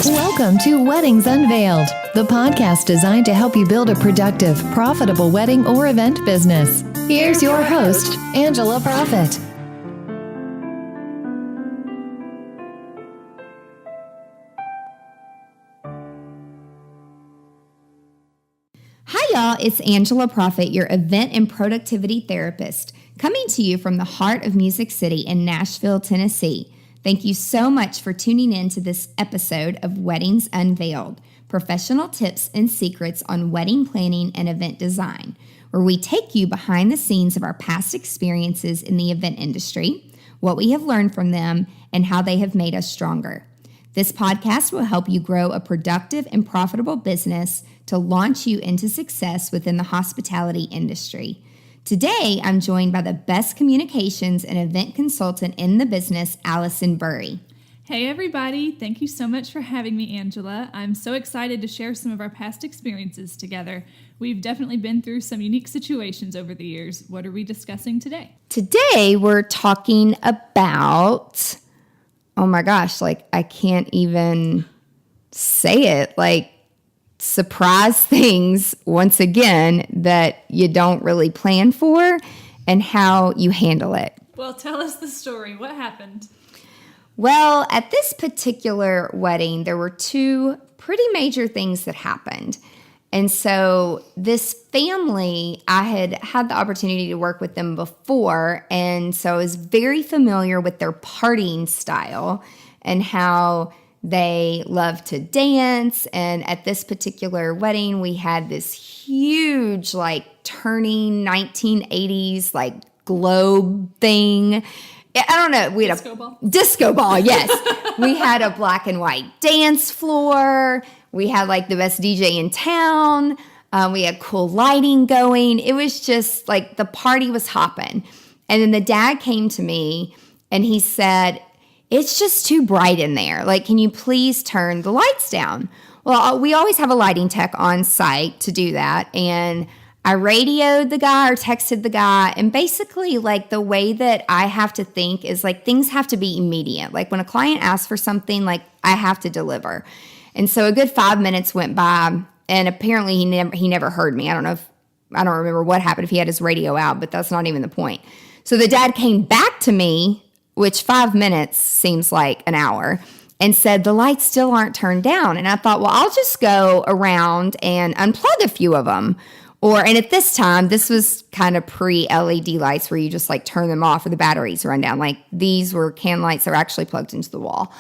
Welcome to Weddings Unveiled, the podcast designed to help you build a productive, profitable wedding or event business. Here's your host, Angela Profit. Hi, y'all. It's Angela Profit, your event and productivity therapist, coming to you from the heart of Music City in Nashville, Tennessee. Thank you so much for tuning in to this episode of Weddings Unveiled, professional tips and secrets on wedding planning and event design, where we take you behind the scenes of our past experiences in the event industry, what we have learned from them, and how they have made us stronger. This podcast will help you grow a productive and profitable business to launch you into success within the hospitality industry. Today, I'm joined by the best communications and event consultant in the business, Alison Burry. Hey everybody, thank you so much for having me, Angela. I'm so excited to share some of our past experiences together. We've definitely been through some unique situations over the years. What are we discussing today? Today, we're talking about, oh my gosh, I can't even say it, surprise things, once again, that you don't really plan for and how you handle it. Well, tell us the story. What happened? Well, at this particular wedding, there were two pretty major things that happened. And so this family, I had the opportunity to work with them before, and so I was very familiar with their partying style and how they love to dance. And at this particular wedding, we had this huge, turning 1980s, globe thing. I don't know. We had Disco ball? Disco ball, yes. We had a black and white dance floor. We had, the best DJ in town. We had cool lighting going. It was just, the party was hopping. And then the dad came to me, and he said, "It's just too bright in there. Can you please turn the lights down?" Well, we always have a lighting tech on site to do that. And I radioed the guy or texted the guy. And basically, the way that I have to think is, things have to be immediate. When a client asks for something, I have to deliver. And so a good 5 minutes went by. And apparently he never heard me. I don't remember what happened if he had his radio out, but that's not even the point. So the dad came back to me, which 5 minutes seems like an hour, and said, "The lights still aren't turned down." And I thought, well, I'll just go around and unplug a few of them. And at this time, this was kind of pre-LED lights where you just turn them off or the batteries run down. These were can lights that were actually plugged into the wall.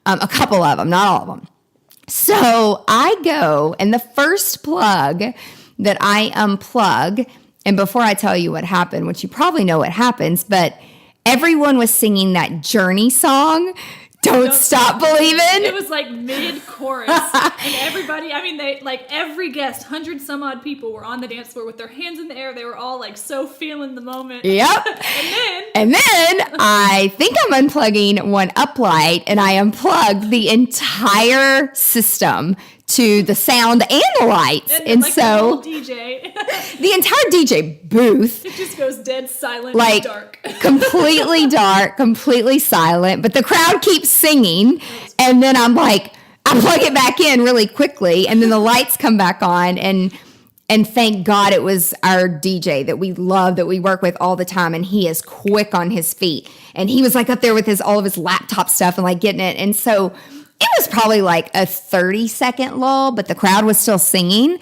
A couple of them, not all of them. So I go, and the first plug that I unplug, and before I tell you what happened, which you probably know what happens, but everyone was singing that Journey song, Don't Stop Believin'. It was mid-chorus. And everybody, every guest, 100 some odd people were on the dance floor with their hands in the air. They were all so feeling the moment. Yep. and then I think I'm unplugging one uplight, and I unplugged the entire system to the sound and the lights. And so the whole DJ. The entire DJ booth. It just goes dead silent and dark. Completely dark, completely silent. But the crowd keeps singing. And then I'm I plug it back in really quickly. And then the lights come back on. And thank God it was our DJ that we love, that we work with all the time. And he is quick on his feet. And he was up there with all of his laptop stuff and getting it. And so it was probably a 30-second lull, but the crowd was still singing.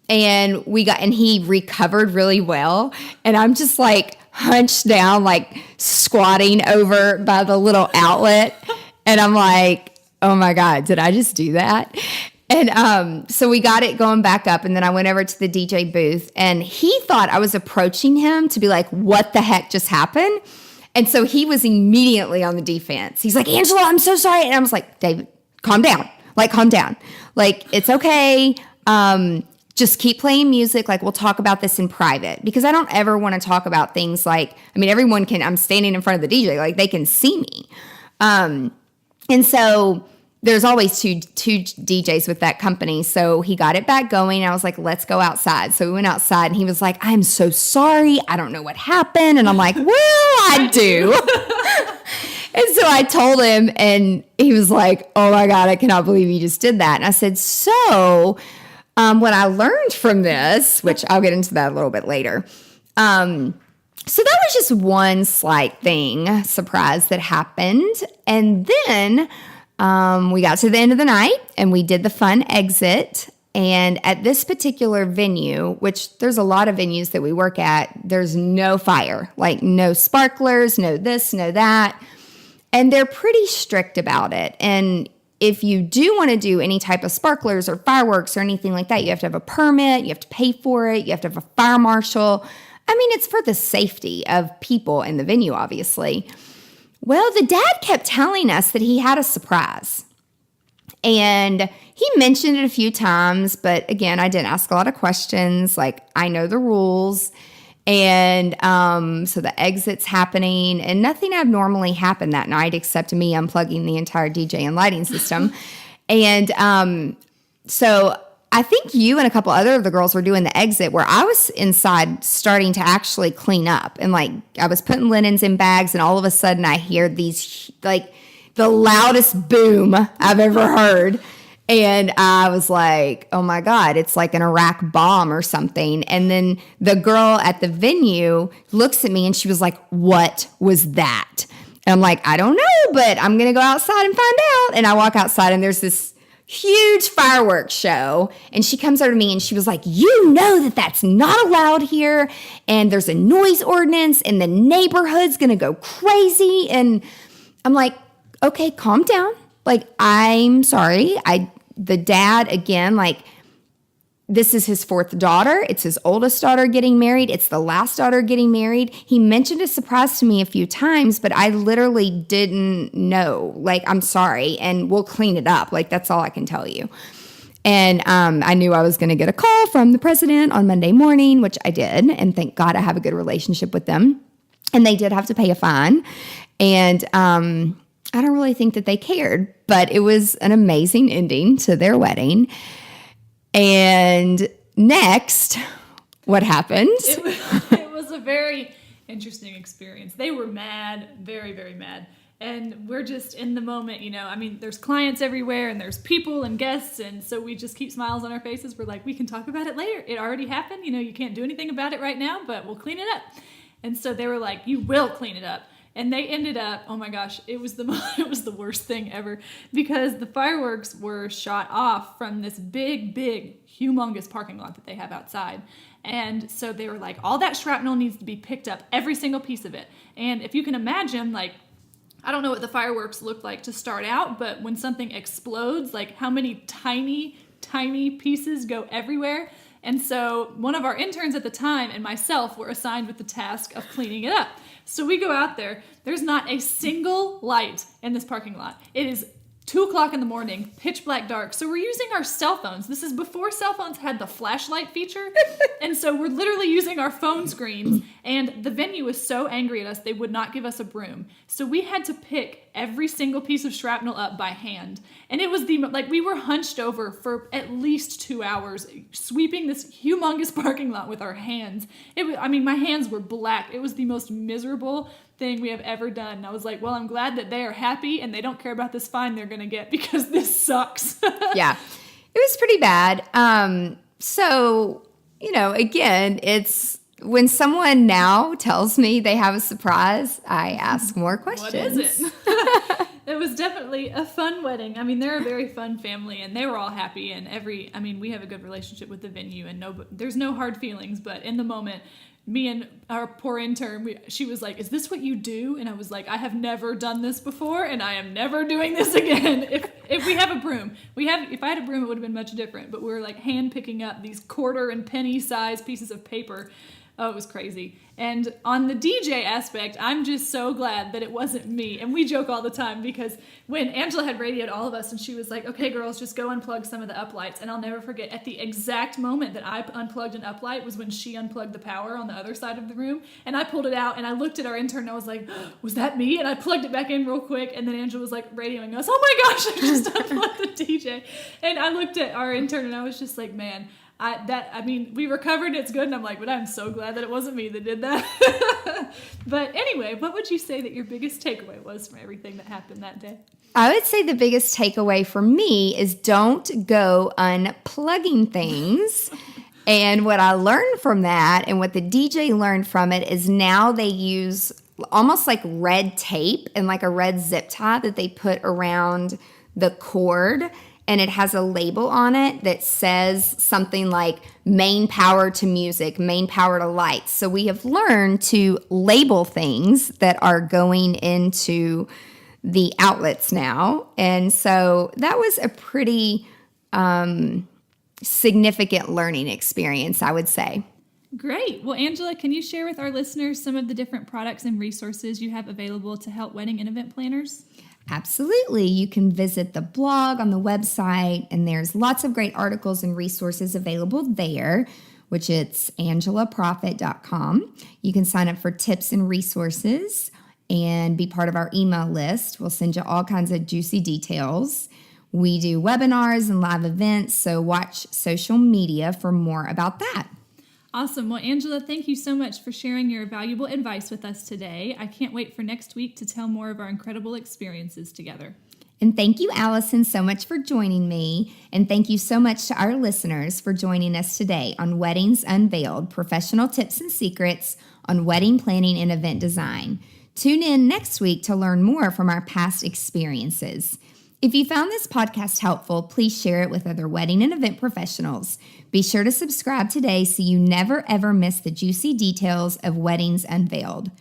And he recovered really well. And I'm just hunched down, squatting over by the little outlet. And I'm oh my God, did I just do that? And so we got it going back up. And then I went over to the DJ booth, and he thought I was approaching him to be what the heck just happened? And so he was immediately on the defense. He's "Angela, I'm so sorry. And I was "David, calm down. Calm down. It's okay. Just keep playing music. We'll talk about this in private." Because I don't ever want to talk about things everyone can, I'm standing in front of the DJ, they can see me. And so there's always two DJs with that company. So he got it back going. I was "Let's go outside." So we went outside, and he was "I'm so sorry. I don't know what happened." And I'm "Well, I do." And so I told him, and he was like, oh my God, I cannot believe you just did that. And I said, so what I learned from this, which I'll get into that a little bit later. So that was just one slight surprise that happened. And then we got to the end of the night and we did the fun exit. And at this particular venue, which there's a lot of venues that we work at, there's no fire, like no sparklers, no this, no that. And they're pretty strict about it. And if you do want to do any type of sparklers or fireworks or anything like that, you have to have a permit, you have to pay for it, you have to have a fire marshal. I mean, it's for the safety of people in the venue, obviously. Well, the dad kept telling us that he had a surprise. And he mentioned it a few times, but again, I didn't ask a lot of questions. Like, I know the rules. And so the exit's happening, and nothing abnormally happened that night except me unplugging the entire DJ and lighting system. And so I think you and a couple other of the girls were doing the exit where I was inside starting to actually clean up. And like, I was putting linens in bags, and all of a sudden I hear these, like, the loudest boom I've ever heard. And I was like, oh my God, it's like an Iraq bomb or something. And then the girl at the venue looks at me and she was like, what was that? And I'm like, I don't know, but I'm going to go outside and find out. And I walk outside and there's this huge fireworks show. And she comes over to me and she was like, you know that that's not allowed here. And there's a noise ordinance and the neighborhood's going to go crazy. And I'm like, okay, calm down. Like, I'm sorry. The dad, again, like, this is his fourth daughter. It's his oldest daughter getting married. It's the last daughter getting married. He mentioned a surprise to me a few times, but I literally didn't know. Like, I'm sorry, and we'll clean it up. Like, that's all I can tell you. And I knew I was going to get a call from the president on Monday morning, which I did. And thank God I have a good relationship with them. And they did have to pay a fine. And I don't really think that they cared, but it was an amazing ending to their wedding. And next, what happened? It was a very interesting experience. They were mad, very, very mad. And we're just in the moment, you know. I mean, there's clients everywhere and there's people and guests. And so we just keep smiles on our faces. We're like, we can talk about it later. It already happened. You know, you can't do anything about it right now, but we'll clean it up. And so they were like, you will clean it up. And they ended up, oh my gosh, it was the worst thing ever, because the fireworks were shot off from this big, humongous parking lot that they have outside. And so they were like, all that shrapnel needs to be picked up, every single piece of it. And if you can imagine, like, I don't know what the fireworks look like to start out, but when something explodes, like how many tiny pieces go everywhere. And so one of our interns at the time and myself were assigned with the task of cleaning it up. So we go out there. There's not a single light in this parking lot. It is 2:00 in the morning, pitch black dark. So we're using our cell phones. This is before cell phones had the flashlight feature. And so we're literally using our phone screens. And the venue was so angry at us, they would not give us a broom. So we had to pick every single piece of shrapnel up by hand. And it was we were hunched over for at least 2 hours, sweeping this humongous parking lot with our hands. My hands were black. It was the most miserable thing we have ever done. And I was like, well, I'm glad that they are happy and they don't care about this fine they're going to get, because this sucks. Yeah, it was pretty bad. So, you know, again, it's when someone now tells me they have a surprise, I ask more questions. What is it? It was definitely a fun wedding. I mean, they're a very fun family, and they were all happy. And we have a good relationship with the venue, and there's no hard feelings. But in the moment, me and our poor intern, she was like, is this what you do? And I was like, I have never done this before, and I am never doing this again. If we have a broom, if I had a broom, it would have been much different. But we were like hand picking up these quarter and penny size pieces of paper. Oh, it was crazy. And on the DJ aspect, I'm just so glad that it wasn't me. And we joke all the time, because when Angela had radioed all of us and she was like, okay, girls, just go unplug some of the uplights. And I'll never forget, at the exact moment that I unplugged an uplight was when she unplugged the power on the other side of the room. And I pulled it out and I looked at our intern and I was like, was that me? And I plugged it back in real quick. And then Angela was like radioing us, oh my gosh, I just unplugged the DJ. And I looked at our intern and I was just like, man, we recovered. It's good. And I'm like, but I'm so glad that it wasn't me that did that. But anyway, what would you say that your biggest takeaway was from everything that happened that day? I would say the biggest takeaway for me is don't go unplugging things. And what I learned from that and what the DJ learned from it is now they use almost like red tape and like a red zip tie that they put around the cord. And it has a label on it that says something like main power to music, main power to lights. So we have learned to label things that are going into the outlets now. And so that was a pretty significant learning experience, I would say. Great. Well, Angela, can you share with our listeners some of the different products and resources you have available to help wedding and event planners? Absolutely. You can visit the blog on the website, and there's lots of great articles and resources available there, which it's angelaprofit.com. You can sign up for tips and resources and be part of our email list. We'll send you all kinds of juicy details. We do webinars and live events, so watch social media for more about that. Awesome. Well, Angela, thank you so much for sharing your valuable advice with us today. I can't wait for next week to tell more of our incredible experiences together. And thank you, Alison, so much for joining me. And thank you so much to our listeners for joining us today on Weddings Unveiled, professional tips and secrets on wedding planning and event design. Tune in next week to learn more from our past experiences. If you found this podcast helpful, please share it with other wedding and event professionals. Be sure to subscribe today so you never ever miss the juicy details of Weddings Unveiled.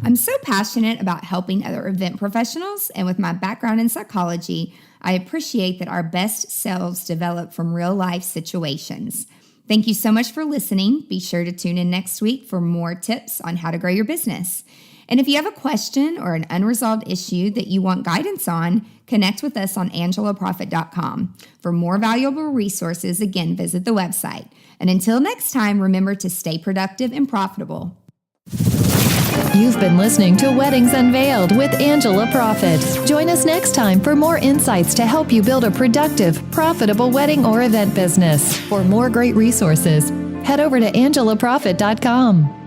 I'm so passionate about helping other event professionals, and with my background in psychology, I appreciate that our best selves develop from real life situations. Thank you so much for listening. Be sure to tune in next week for more tips on how to grow your business. And if you have a question or an unresolved issue that you want guidance on, connect with us on angelaprofit.com. For more valuable resources, again, visit the website. And until next time, remember to stay productive and profitable. You've been listening to Weddings Unveiled with Angela Profit. Join us next time for more insights to help you build a productive, profitable wedding or event business. For more great resources, head over to angelaprofit.com.